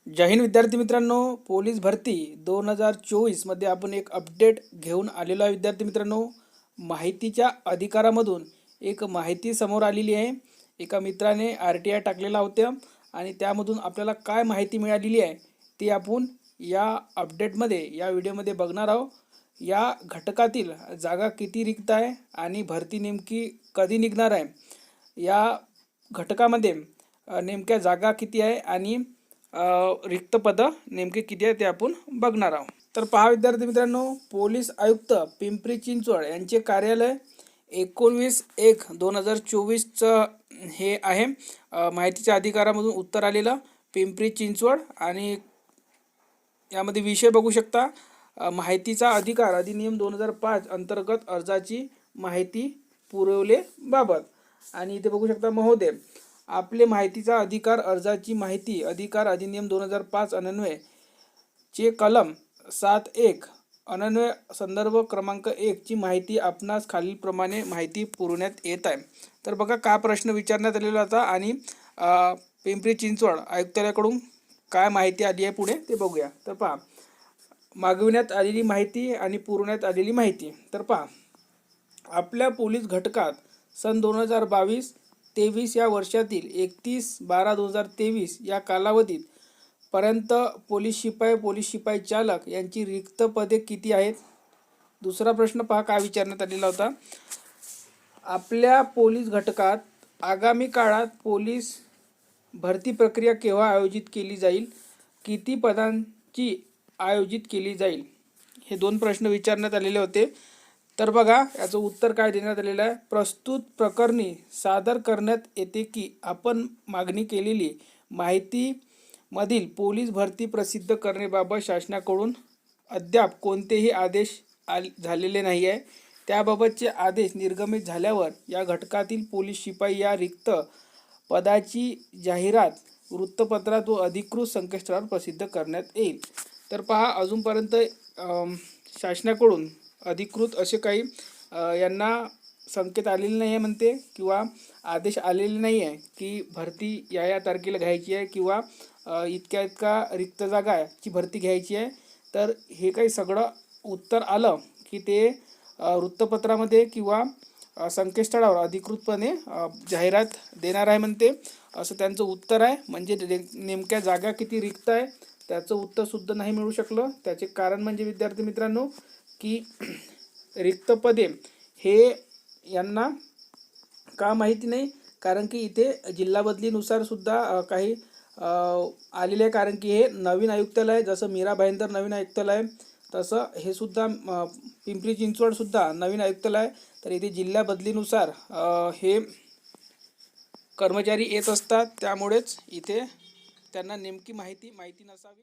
जय हिंद विद्यार्थी मित्रांनो, पोलीस भरती 2024 मध्ये आपण एक अपडेट घेऊन आलेलो आहे. विद्यार्थी मित्रांनो, माहितीच्या अधिकारामधून एक माहिती समोर आलेली आहे. एका मित्राने RTI टाकलेला होता आणि त्यामधून आपल्याला काय माहिती मिळालेली आहे ती आपण या अपडेटमध्ये या व्हिडिओमध्ये बघणार आहोत. या घटकातील जागा किती रिक्त आहे आणि भरती नेमकी कधी निघणार आहे, या घटकामध्ये नेमक्या जागा किती आहे आणि रिक्त पद नेमके किती आहे ते आपण बघणार आहोत. तर पहा विद्यार्थी मित्रांनो, पोलीस आयुक्त पिंपरी चिंचवड यांचे कार्यालय 19/1/2024 हे आहे. माहितीच्या अधिकारामधून उत्तर आलेलं पिंपरी चिंचवड आणि यामध्ये विषय बघू शकता, माहितीचा अधिकार अधिनियम 2005 अंतर्गत अर्जाची माहिती पुरवले बाबत. आणि इथे बघू शकता, महोदय आपले माहितीचा अधिकार अर्जाची माहिती अधिकार अधिनियम 2005 अन्वये चे कलम 7(1) अन्वय संदर्भ क्रमांक 1 ची माहिती आपणास खालीलप्रमाणे माहिती पुरवण्यात येत आहे. तर बघा काय प्रश्न विचारण्यात आलेला होता आणि पिंपरी चिंचवड आयुक्तालयाकडून काय माहिती आली आहे पुढे ते बघूया. तर पहा, मागविण्यात आलेली माहिती आणि पुरवण्यात आलेली माहिती. तर पहा, आपल्या पोलीस घटकात सन 2022-23 या वर्षातील 31/12/2023 या कालावधीत पर्यंत पोलीस शिपाई चालक यांची रिक्त पदे किती आहेत. दुसरा प्रश्न पहा काय विचारण्यात आलेला होता, आपल्या पोलीस घटकात आगामी काळात पोलीस भरती प्रक्रिया केव्हा आयोजित केली जाईल, किती पदांची आयोजित केली जाईल, हे दोन प्रश्न विचारण्यात आलेले होते. तर बघा याचं उत्तर काय देण्यात आलेलं आहे, प्रस्तुत प्रकरणी सादर करण्यात येते की आपण मागणी केलेली माहिती मधील पोलीस भरती प्रसिद्ध करण्याबाबत शासनाकडून अद्याप कोणतेही आदेश झालेले नाही आहे. त्याबाबतचे आदेश निर्गमित झाल्यावर या घटकातील पोलीस शिपाई या रिक्त पदाची जाहिरात वृत्तपत्रात व अधिकृत संकेतस्थळावर प्रसिद्ध करण्यात येईल. तर पहा, अजूनपर्यंत शासनाकडून अधिकृत असे काही यांना संकेत आलेले नाही आहे म्हणते, किंवा आदेश आलेले नाही आहे की भरती या तारखेला घ्यायची आहे किंवा इतक्या रिक्त जागाची भरती घ्यायची आहे. तर हे काही सगळं उत्तर आलं की ते वृत्तपत्रामध्ये किंवा संकेतस्थळावर अधिकृतपणे जाहिरात देणार आहे म्हणते, असं त्यांचं उत्तर आहे. म्हणजे नेमक्या जागा किती रिक्त आहे त्याचं उत्तरसुद्धा नाही मिळू शकलं. त्याचे कारण म्हणजे विद्यार्थी मित्रांनो की रिक्त पदे हे यांना का माहिती नाही, कारण की इथे जिल्हा बदलीनुसार सुद्धा काही आलेले आहे. कारण की हे नवीन आयुक्तालय, जसं मीरा भाईंदर नवीन आयुक्तालय तसं हे सुद्धा पिंपरी चिंचवड सुद्धा नवीन आयुक्तालय. तर इथे जिल्हा बदलीनुसार हे कर्मचारी येत असतात, त्यामुळेच इथे त्यांना नेमकी माहिती नसावी.